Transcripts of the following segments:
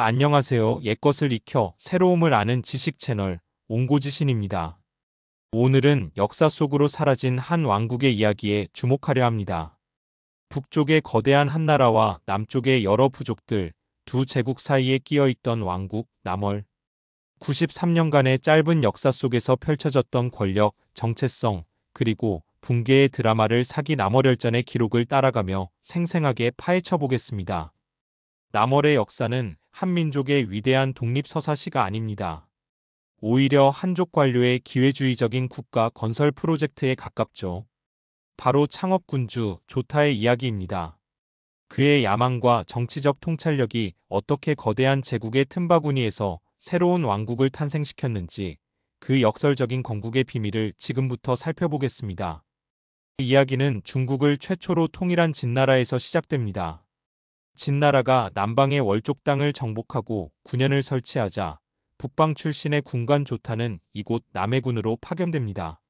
안녕하세요. 옛것을 익혀 새로움을 아는 지식 채널 옹고지신입니다. 오늘은 역사 속으로 사라진 한 왕국의 이야기에 주목하려 합니다. 북쪽의 거대한 한나라와 남쪽의 여러 부족들, 두 제국 사이에 끼어 있던 왕국 남월. 93년간의 짧은 역사 속에서 펼쳐졌던 권력, 정체성, 그리고 붕괴의 드라마를 사기 남월열전의 기록을 따라가며 생생하게 파헤쳐 보겠습니다. 남월의 역사는 한민족의 위대한 독립서사시가 아닙니다. 오히려 한족 관료의 기회주의적인 국가 건설 프로젝트에 가깝죠. 바로 창업군주 조타의 이야기입니다. 그의 야망과 정치적 통찰력이 어떻게 거대한 제국의 틈바구니에서 새로운 왕국을 탄생시켰는지 그 역설적인 건국의 비밀을 지금부터 살펴보겠습니다. 이 이야기는 중국을 최초로 통일한 진나라에서 시작됩니다. 진나라가 남방의 월족 땅을 정복하고 군현을 설치하자 북방 출신의 군관 조타는 이곳 남해군으로 파견됩니다.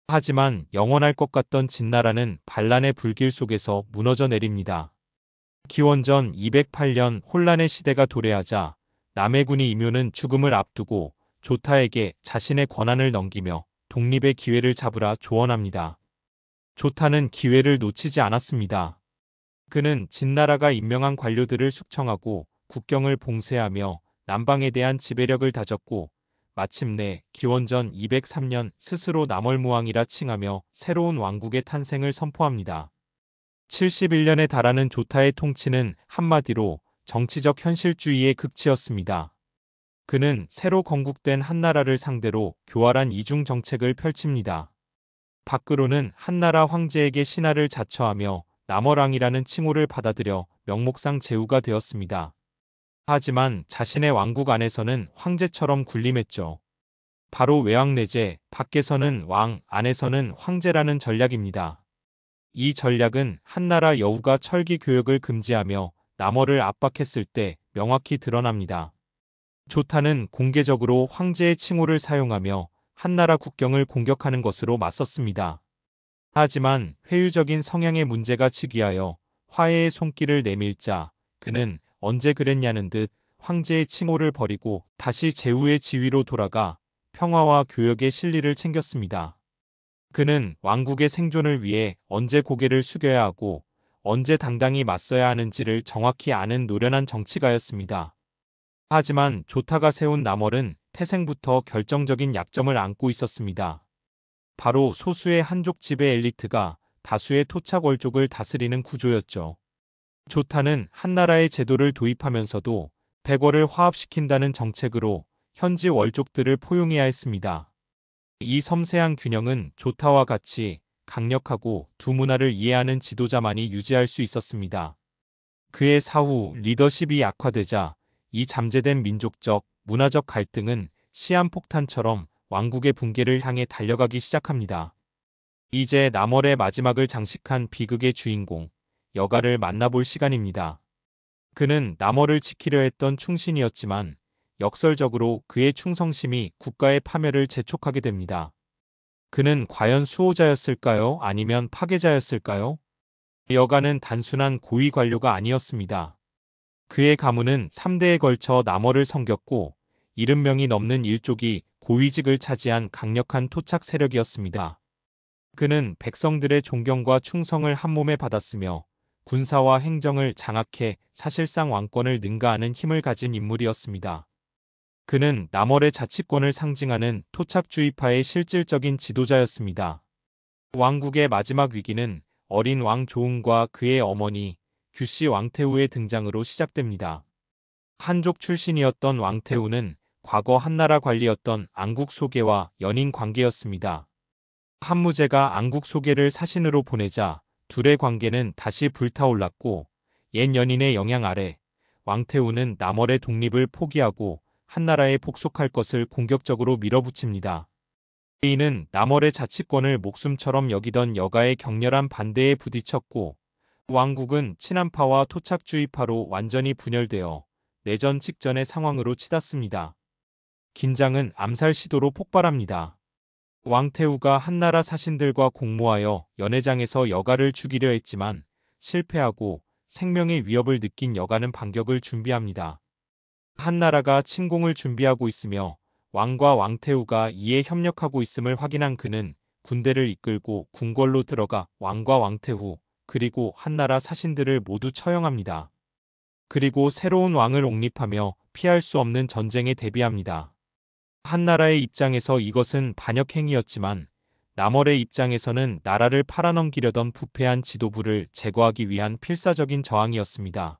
하지만 영원할 것 같던 진나라는 반란의 불길 속에서 무너져 내립니다. 기원전 208년 혼란의 시대가 도래하자 남해군이 이묘는 죽음을 앞두고 조타에게 자신의 권한을 넘기며 독립의 기회를 잡으라 조언합니다. 조타는 기회를 놓치지 않았습니다. 그는 진나라가 임명한 관료들을 숙청하고 국경을 봉쇄하며 남방에 대한 지배력을 다졌고 마침내 기원전 203년 스스로 남월무왕이라 칭하며 새로운 왕국의 탄생을 선포합니다. 71년에 달하는 조타의 통치는 한마디로 정치적 현실주의의 극치였습니다. 그는 새로 건국된 한나라를 상대로 교활한 이중 정책을 펼칩니다. 밖으로는 한나라 황제에게 신하를 자처하며 남월왕이라는 칭호를 받아들여 명목상 제후가 되었습니다. 하지만 자신의 왕국 안에서는 황제처럼 군림했죠. 바로 외왕내제, 밖에서는 왕, 안에서는 황제라는 전략입니다. 이 전략은 한나라 여우가 철기 교역을 금지하며 남월을 압박했을 때 명확히 드러납니다. 조타는 공개적으로 황제의 칭호를 사용하며 한나라 국경을 공격하는 것으로 맞섰습니다. 하지만 회유적인 성향의 문제가 직위하여 화해의 손길을 내밀자 그는 언제 그랬냐는 듯 황제의 칭호를 버리고 다시 제후의 지위로 돌아가 평화와 교역의 실리를 챙겼습니다. 그는 왕국의 생존을 위해 언제 고개를 숙여야 하고 언제 당당히 맞서야 하는지를 정확히 아는 노련한 정치가였습니다. 하지만 조타가 세운 남월은 태생부터 결정적인 약점을 안고 있었습니다. 바로 소수의 한족 지배 엘리트가 다수의 토착월족을 다스리는 구조였죠. 조타는 한나라의 제도를 도입하면서도 백월을 화합시킨다는 정책으로 현지 월족들을 포용해야 했습니다. 이 섬세한 균형은 조타와 같이 강력하고 두 문화를 이해하는 지도자만이 유지할 수 있었습니다. 그의 사후 리더십이 약화되자 이 잠재된 민족적, 문화적 갈등은 시한폭탄처럼 왕국의 붕괴를 향해 달려가기 시작합니다. 이제 남월의 마지막을 장식한 비극의 주인공, 여가를 만나볼 시간입니다. 그는 남월을 지키려 했던 충신이었지만 역설적으로 그의 충성심이 국가의 파멸을 재촉하게 됩니다. 그는 과연 수호자였을까요? 아니면 파괴자였을까요? 여가는 단순한 고위 관료가 아니었습니다. 그의 가문은 3대에 걸쳐 남월을 섬겼고 70명이 넘는 일족이 고위직을 차지한 강력한 토착 세력이었습니다. 그는 백성들의 존경과 충성을 한몸에 받았으며 군사와 행정을 장악해 사실상 왕권을 능가하는 힘을 가진 인물이었습니다. 그는 남월의 자치권을 상징하는 토착주의파의 실질적인 지도자였습니다. 왕국의 마지막 위기는 어린 왕 조응과 그의 어머니 규씨 왕태우의 등장으로 시작됩니다. 한족 출신이었던 왕태우는 과거 한나라 관리였던 안국소계와 연인 관계였습니다. 한무제가 안국소계를 사신으로 보내자 둘의 관계는 다시 불타올랐고 옛 연인의 영향 아래 왕태우는 남월의 독립을 포기하고 한나라에 복속할 것을 공격적으로 밀어붙입니다. 이는 남월의 자치권을 목숨처럼 여기던 여가의 격렬한 반대에 부딪혔고 왕국은 친한파와 토착주의파로 완전히 분열되어 내전 직전의 상황으로 치닫습니다. 긴장은 암살 시도로 폭발합니다. 왕태우가 한나라 사신들과 공모하여 연회장에서 여가를 죽이려 했지만 실패하고 생명의 위협을 느낀 여가는 반격을 준비합니다. 한나라가 침공을 준비하고 있으며 왕과 왕태후가 이에 협력하고 있음을 확인한 그는 군대를 이끌고 궁궐로 들어가 왕과 왕태후 그리고 한나라 사신들을 모두 처형합니다. 그리고 새로운 왕을 옹립하며 피할 수 없는 전쟁에 대비합니다. 한나라의 입장에서 이것은 반역행위였지만 남월의 입장에서는 나라를 팔아넘기려던 부패한 지도부를 제거하기 위한 필사적인 저항이었습니다.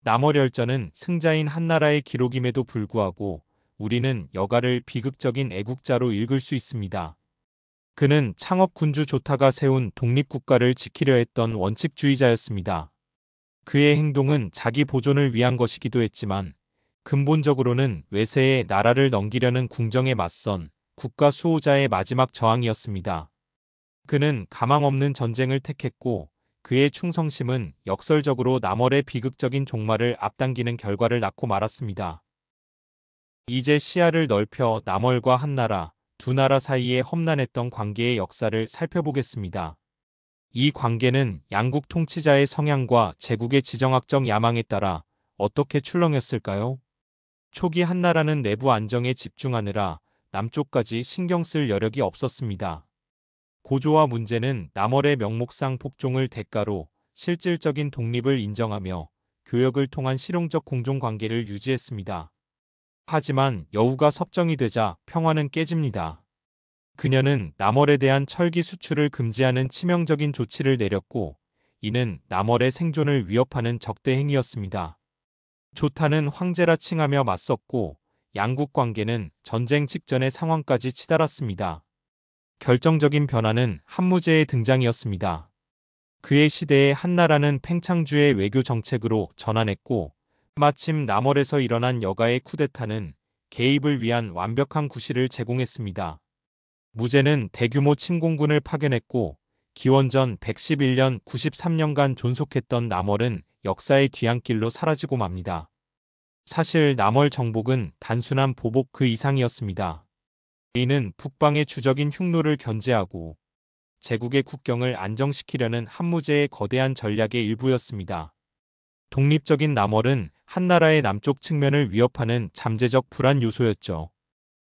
남월열전은 승자인 한나라의 기록임에도 불구하고 우리는 여가를 비극적인 애국자로 읽을 수 있습니다. 그는 창업군주 조타가 세운 독립국가를 지키려 했던 원칙주의자였습니다. 그의 행동은 자기 보존을 위한 것이기도 했지만 근본적으로는 외세에 나라를 넘기려는 궁정에 맞선 국가 수호자의 마지막 저항이었습니다. 그는 가망 없는 전쟁을 택했고 그의 충성심은 역설적으로 남월의 비극적인 종말을 앞당기는 결과를 낳고 말았습니다. 이제 시야를 넓혀 남월과 한나라, 두 나라 사이에 험난했던 관계의 역사를 살펴보겠습니다. 이 관계는 양국 통치자의 성향과 제국의 지정학적 야망에 따라 어떻게 출렁였을까요? 초기 한나라는 내부 안정에 집중하느라 남쪽까지 신경 쓸 여력이 없었습니다. 고조와 문제는 남월의 명목상 복종을 대가로 실질적인 독립을 인정하며 교역을 통한 실용적 공종관계를 유지했습니다. 하지만 여우가 섭정이 되자 평화는 깨집니다. 그녀는 남월에 대한 철기 수출을 금지하는 치명적인 조치를 내렸고 이는 남월의 생존을 위협하는 적대 행위였습니다. 조타는 황제라 칭하며 맞섰고 양국 관계는 전쟁 직전의 상황까지 치달았습니다. 결정적인 변화는 한무제의 등장이었습니다. 그의 시대에 한나라는 팽창주의 외교 정책으로 전환했고 마침 남월에서 일어난 여가의 쿠데타는 개입을 위한 완벽한 구실을 제공했습니다. 무제는 대규모 침공군을 파견했고 기원전 111년 93년간 존속했던 남월은 역사의 뒤안길로 사라지고 맙니다. 사실 남월 정복은 단순한 보복 그 이상이었습니다. 이는 북방의 주적인 흉노를 견제하고 제국의 국경을 안정시키려는 한무제의 거대한 전략의 일부였습니다. 독립적인 남월은 한나라의 남쪽 측면을 위협하는 잠재적 불안 요소였죠.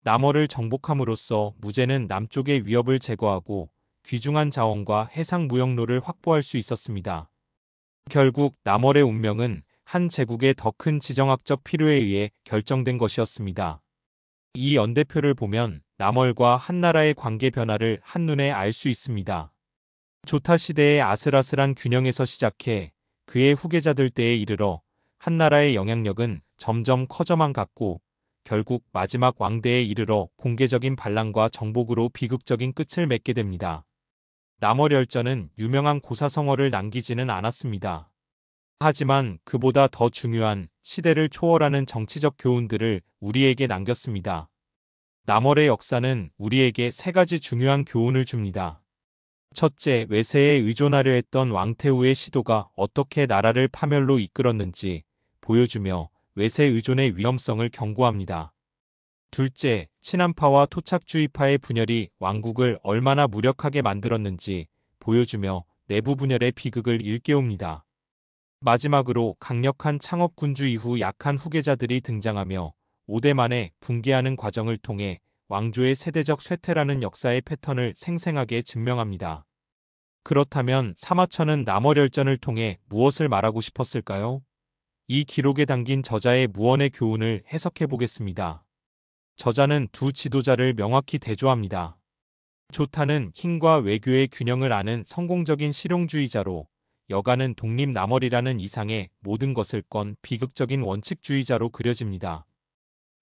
남월을 정복함으로써 무제는 남쪽의 위협을 제거하고 귀중한 자원과 해상 무역로를 확보할 수 있었습니다. 결국 남월의 운명은 한 제국의 더 큰 지정학적 필요에 의해 결정된 것이었습니다. 이 연대표를 보면 남월과 한나라의 관계 변화를 한눈에 알 수 있습니다. 조타 시대의 아슬아슬한 균형에서 시작해 그의 후계자들 때에 이르러 한나라의 영향력은 점점 커져만 갔고 결국 마지막 왕대에 이르러 공개적인 반란과 정복으로 비극적인 끝을 맺게 됩니다. 남월열전은 유명한 고사성어를 남기지는 않았습니다. 하지만 그보다 더 중요한 시대를 초월하는 정치적 교훈들을 우리에게 남겼습니다. 남월의 역사는 우리에게 세 가지 중요한 교훈을 줍니다. 첫째, 외세에 의존하려 했던 왕태후의 시도가 어떻게 나라를 파멸로 이끌었는지 보여주며 외세 의존의 위험성을 경고합니다. 둘째, 친한파와 토착주의파의 분열이 왕국을 얼마나 무력하게 만들었는지 보여주며 내부 분열의 비극을 일깨웁니다. 마지막으로 강력한 창업군주 이후 약한 후계자들이 등장하며 5대 만에 붕괴하는 과정을 통해 왕조의 세대적 쇠퇴라는 역사의 패턴을 생생하게 증명합니다. 그렇다면 사마천은 남월열전을 통해 무엇을 말하고 싶었을까요? 이 기록에 담긴 저자의 무언의 교훈을 해석해 보겠습니다. 저자는 두 지도자를 명확히 대조합니다. 조타는 힘과 외교의 균형을 아는 성공적인 실용주의자로 여가는 독립 남월이라는 이상의 모든 것을 건 비극적인 원칙주의자로 그려집니다.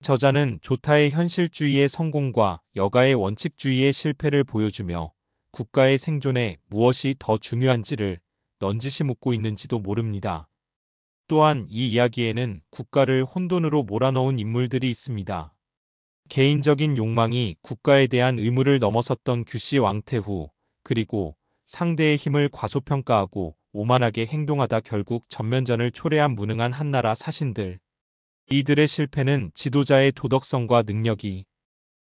저자는 조타의 현실주의의 성공과 여가의 원칙주의의 실패를 보여주며 국가의 생존에 무엇이 더 중요한지를 넌지시 묻고 있는지도 모릅니다. 또한 이 이야기에는 국가를 혼돈으로 몰아넣은 인물들이 있습니다. 개인적인 욕망이 국가에 대한 의무를 넘어섰던 규씨 왕태후, 그리고 상대의 힘을 과소평가하고 오만하게 행동하다 결국 전면전을 초래한 무능한 한나라 사신들. 이들의 실패는 지도자의 도덕성과 능력이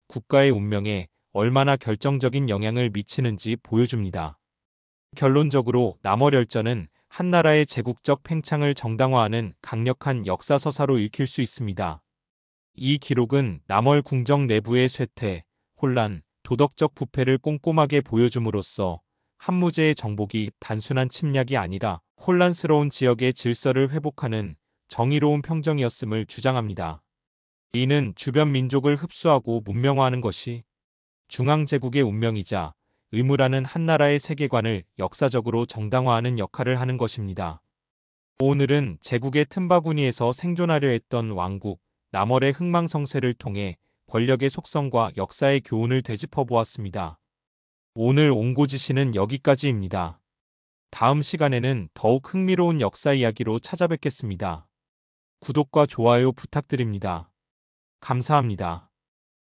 국가의 운명에 얼마나 결정적인 영향을 미치는지 보여줍니다. 결론적으로 남월열전은 한나라의 제국적 팽창을 정당화하는 강력한 역사서사로 읽힐 수 있습니다. 이 기록은 남월 궁정 내부의 쇠퇴, 혼란, 도덕적 부패를 꼼꼼하게 보여줌으로써 한무제의 정복이 단순한 침략이 아니라 혼란스러운 지역의 질서를 회복하는 정의로운 평정이었음을 주장합니다. 이는 주변 민족을 흡수하고 문명화하는 것이 중앙제국의 운명이자 의무라는 한나라의 세계관을 역사적으로 정당화하는 역할을 하는 것입니다. 오늘은 제국의 틈바구니에서 생존하려 했던 왕국, 남월의 흥망성쇠를 통해 권력의 속성과 역사의 교훈을 되짚어 보았습니다. 오늘 옹고지시는 여기까지입니다. 다음 시간에는 더욱 흥미로운 역사 이야기로 찾아뵙겠습니다. 구독과 좋아요 부탁드립니다. 감사합니다.